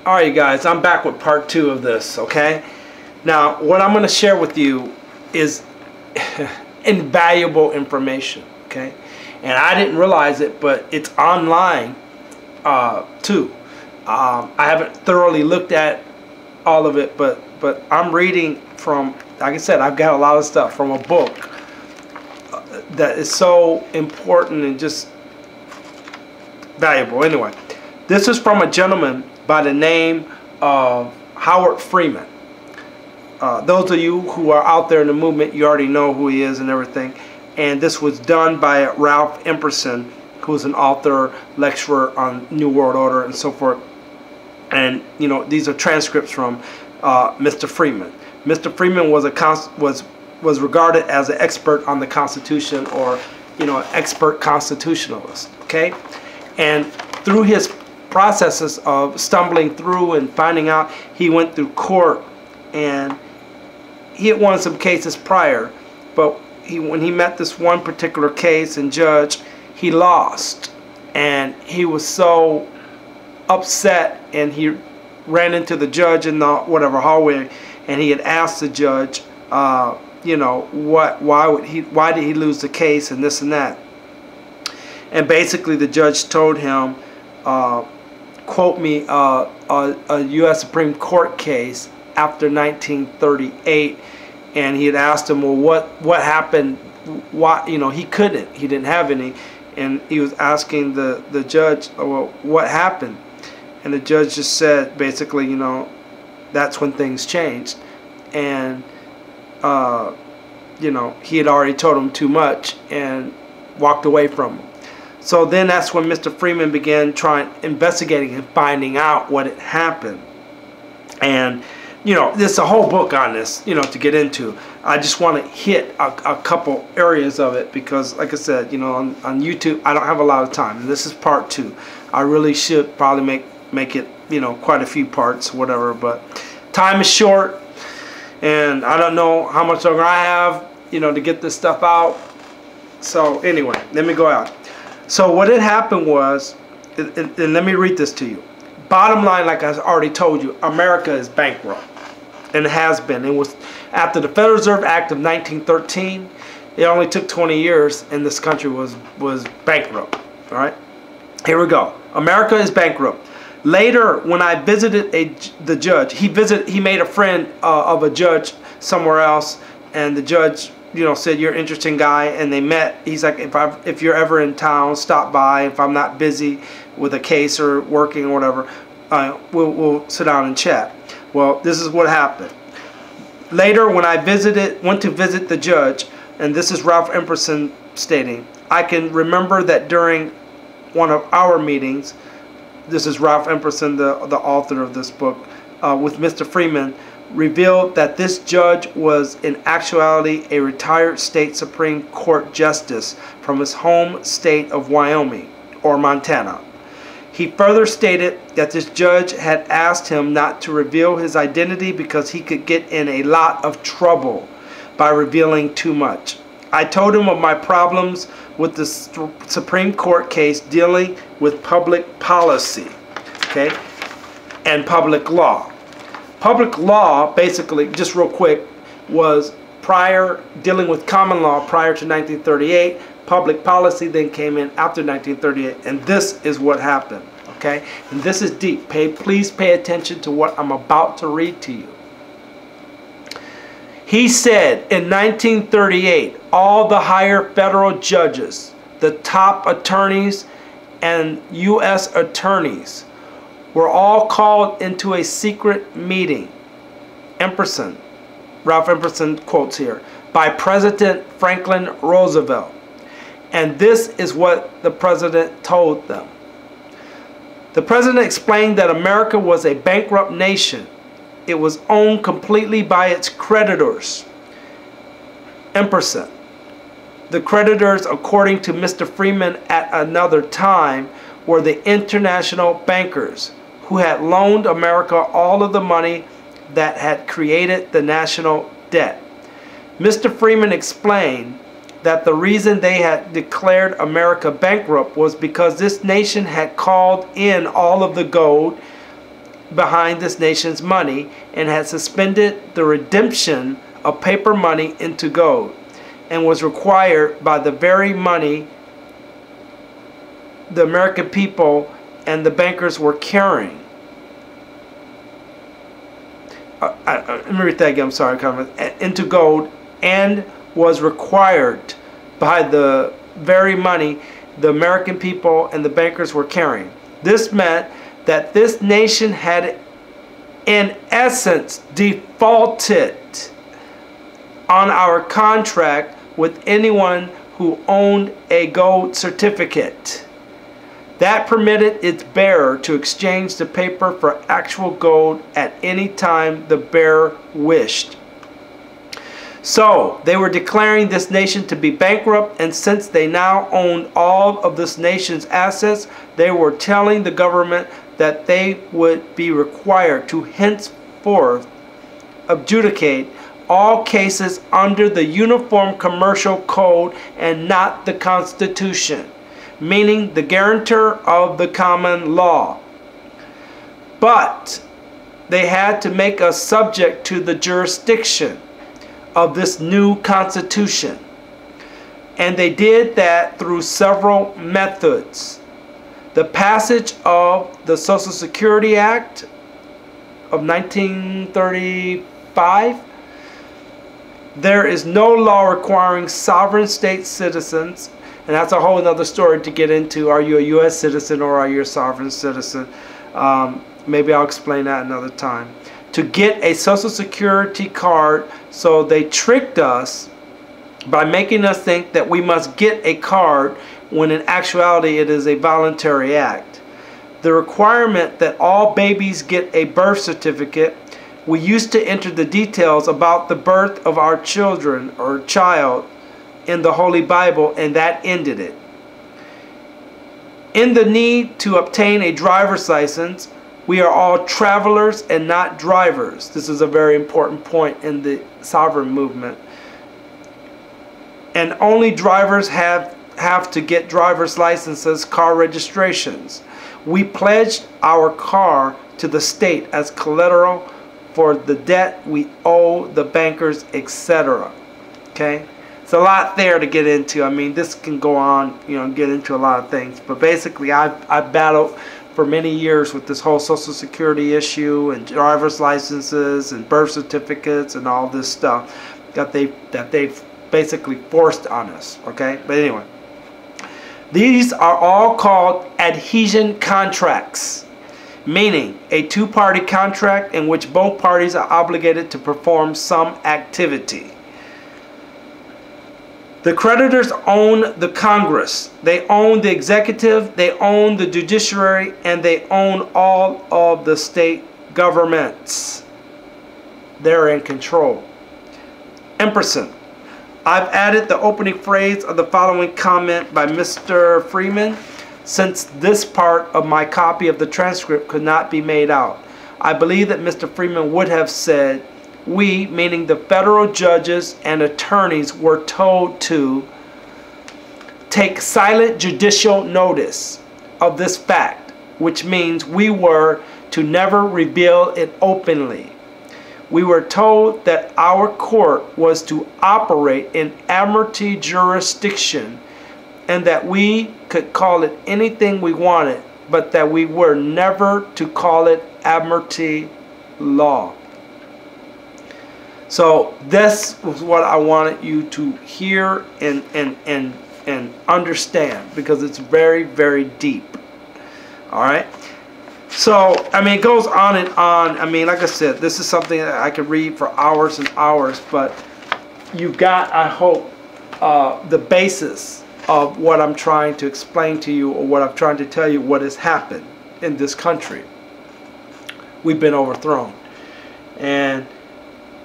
Alright guys, I'm back with part 2 of this, okay? Now, what I'm going to share with you is invaluable information, okay? And I didn't realize it, but it's online too. I haven't thoroughly looked at all of it, but I'm reading from, like I said, I've got a lot of stuff from a book that is so important and just valuable. Anyway, this is from a gentleman by the name of Howard Freeman. Those of you who are out there in the movement, you already know who he is and everything. And this was done by Ralph Epperson, who's an author, lecturer on New World Order and so forth. And you know, these are transcripts from Mr. Freeman. Mr. Freeman was regarded as an expert on the Constitution, or you know, an expert constitutionalist. Okay, and through his processes of stumbling through and finding out, he went through court, and he had won some cases prior, but when he met this one particular case and judge, he lost, and he was so upset, and he ran into the judge in the whatever hallway, and he had asked the judge, you know, why did he lose the case and this and that, and basically the judge told him, quote me, a U.S. Supreme Court case after 1938, and he had asked him, well, what happened? Why, you know, he didn't have any, and he was asking the judge, well, what happened? And the judge just said, basically, you know, that's when things changed, and you know, he had already told him too much and walked away from him. So then that's when Mr. Freeman began investigating and finding out what had happened. And, you know, there's a whole book on this, you know, to get into. I just want to hit a couple areas of it because, like I said, you know, on YouTube, I don't have a lot of time. And this is part 2. I really should probably make it, you know, quite a few parts, whatever. But time is short, and I don't know how much longer I have, you know, to get this stuff out. So anyway, let me go out. So what had happened was, and let me read this to you. Bottom line, like I already told you, America is bankrupt, and it has been. It was after the Federal Reserve Act of 1913. It only took 20 years, and this country was bankrupt. All right, here we go. America is bankrupt. Later, when I visited the judge, he made a friend of a judge somewhere else, and the judge, you know, said, you're an interesting guy, and they met. He's like, if you're ever in town, stop by. If I'm not busy with a case or working or whatever, we'll sit down and chat. Well, this is what happened. Later, when I went to visit the judge, and this is Ralph Epperson stating, I can remember that during one of our meetings, this is Ralph Epperson, the author of this book, with Mr. Freeman, revealed that this judge was in actuality a retired state Supreme Court justice from his home state of Wyoming or Montana. He further stated that this judge had asked him not to reveal his identity because he could get in a lot of trouble by revealing too much. I told him of my problems with the Supreme Court case dealing with public policy, okay, and public law. Public law, basically, just real quick, was dealing with common law prior to 1938. Public policy then came in after 1938, and this is what happened, okay? And this is deep. Please pay attention to what I'm about to read to you. He said in 1938, all the higher federal judges, the top attorneys, and U.S. attorneys were all called into a secret meeting. Ralph Epperson quotes here, by President Franklin Roosevelt. And this is what the president told them. The president explained that America was a bankrupt nation. It was owned completely by its creditors. Epperson. The creditors, according to Mr. Freeman at another time, were the international bankers who had loaned America all of the money that had created the national debt. Mr. Freeman explained that the reason they had declared America bankrupt was because this nation had called in all of the gold behind this nation's money and had suspended the redemption of paper money into gold, and was required by the very money the American people and the bankers were carrying. Let me read that again, I'm sorry, into gold, and was required by the very money the American people and the bankers were carrying. This meant that this nation had in essence defaulted on our contract with anyone who owned a gold certificate. That permitted its bearer to exchange the paper for actual gold at any time the bearer wished. So they were declaring this nation to be bankrupt, and since they now owned all of this nation's assets, they were telling the government that they would be required to henceforth adjudicate all cases under the Uniform Commercial Code and not the Constitution, meaning the guarantor of the common law. But they had to make us subject to the jurisdiction of this new Constitution. And they did that through several methods. The passage of the Social Security Act of 1935. There is no law requiring sovereign state citizens, and that's a whole other story to get into. Are you a U.S. citizen or are you a sovereign citizen? Maybe I'll explain that another time. To get a Social Security card, so they tricked us by making us think that we must get a card when in actuality it is a voluntary act. The requirement that all babies get a birth certificate. We used to enter the details about the birth of our children or child in the Holy Bible, and that ended it. In the need to obtain a driver's license, we are all travelers and not drivers. This is a very important point in the sovereign movement. And only drivers have to get driver's licenses, car registrations. We pledged our car to the state as collateral for the debt we owe the bankers, etc. Okay? It's a lot there to get into. I mean, this can go on, get into a lot of things. But basically, I've battled for many years with this whole Social Security issue and driver's licenses and birth certificates and all this stuff that they've basically forced on us. Okay? But anyway, these are all called adhesion contracts, meaning a two-party contract in which both parties are obligated to perform some activity. The creditors own the Congress, they own the executive, they own the judiciary, and they own all of the state governments. They're in control. Emperson. I've added the opening phrase of the following comment by Mr. Freeman, since this part of my copy of the transcript could not be made out. I believe that Mr. Freeman would have said, we, meaning the federal judges and attorneys, were told to take silent judicial notice of this fact, which means we were to never reveal it openly. We were told that our court was to operate in admiralty jurisdiction and that we could call it anything we wanted, but that we were never to call it admiralty law. So this was what I wanted you to hear and understand, because it's very, very deep. All right. So, I mean, it goes on and on. I mean, like I said, this is something that I could read for hours and hours, but you've got, I hope, the basis of what I'm trying to explain to you, or what I'm trying to tell you, what has happened in this country. We've been overthrown. And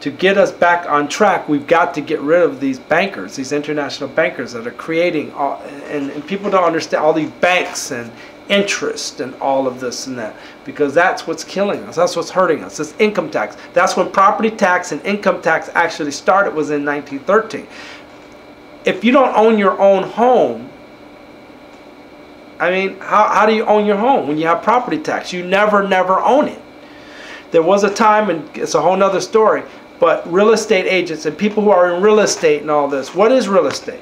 to get us back on track, we've got to get rid of these bankers, these international bankers that are creating, and people don't understand all these banks and interest and all of this and that, because that's what's killing us. That's what's hurting us. It's income tax. That's when property tax and income tax actually started, was in 1913. If you don't own your own home, I mean, how do you own your home when you have property tax? You never own it. there was a time, and it's a whole nother story, but real estate agents and people who are in real estate and all this, what is real estate?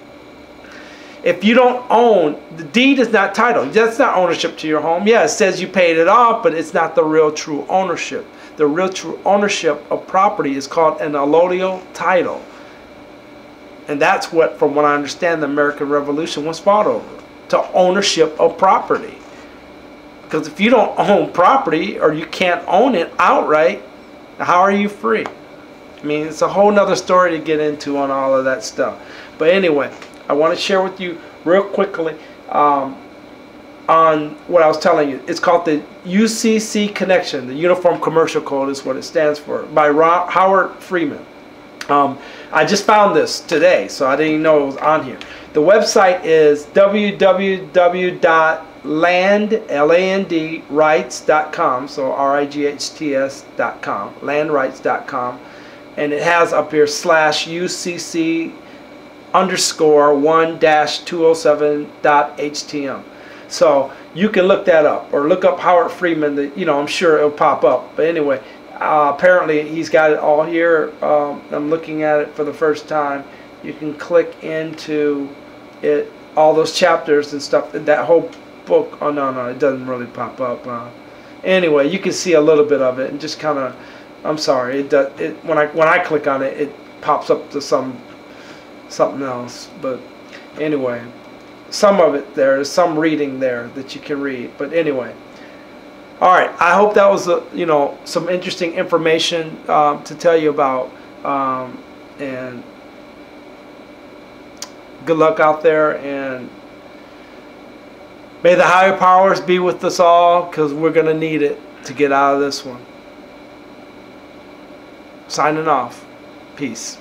If you don't own, the deed is not title. That's not ownership to your home. Yeah, it says you paid it off, but it's not the real true ownership. The real true ownership of property is called an allodial title. And that's what, from what I understand, the American Revolution was fought over. To ownership of property. Because if you don't own property, or you can't own it outright, how are you free? I mean, it's a whole nother story to get into on all of that stuff. But anyway, I want to share with you real quickly on what I was telling you. It's called the UCC Connection. The Uniform Commercial Code is what it stands for, by Howard Freeman. I just found this today, so I didn't even know it was on here. The website is www.landrights.com, so RIGHTS.com, landrights.com, and it has up here /UCC_1-207.htm. So you can look that up, or look up Howard Freeman. You know, I'm sure it'll pop up. But anyway, apparently he's got it all here. I'm looking at it for the first time. You can click into it, all those chapters and stuff. That whole book. Oh no, it doesn't really pop up. Anyway, you can see a little bit of it, and just kind of. I'm sorry. It does. When I click on it, it pops up to something else. But anyway, some of it there's some reading there that you can read. But anyway. All right, I hope that was some interesting information to tell you about, and good luck out there, and may the higher powers be with us all, because we're going to need it to get out of this one. Signing off. Peace.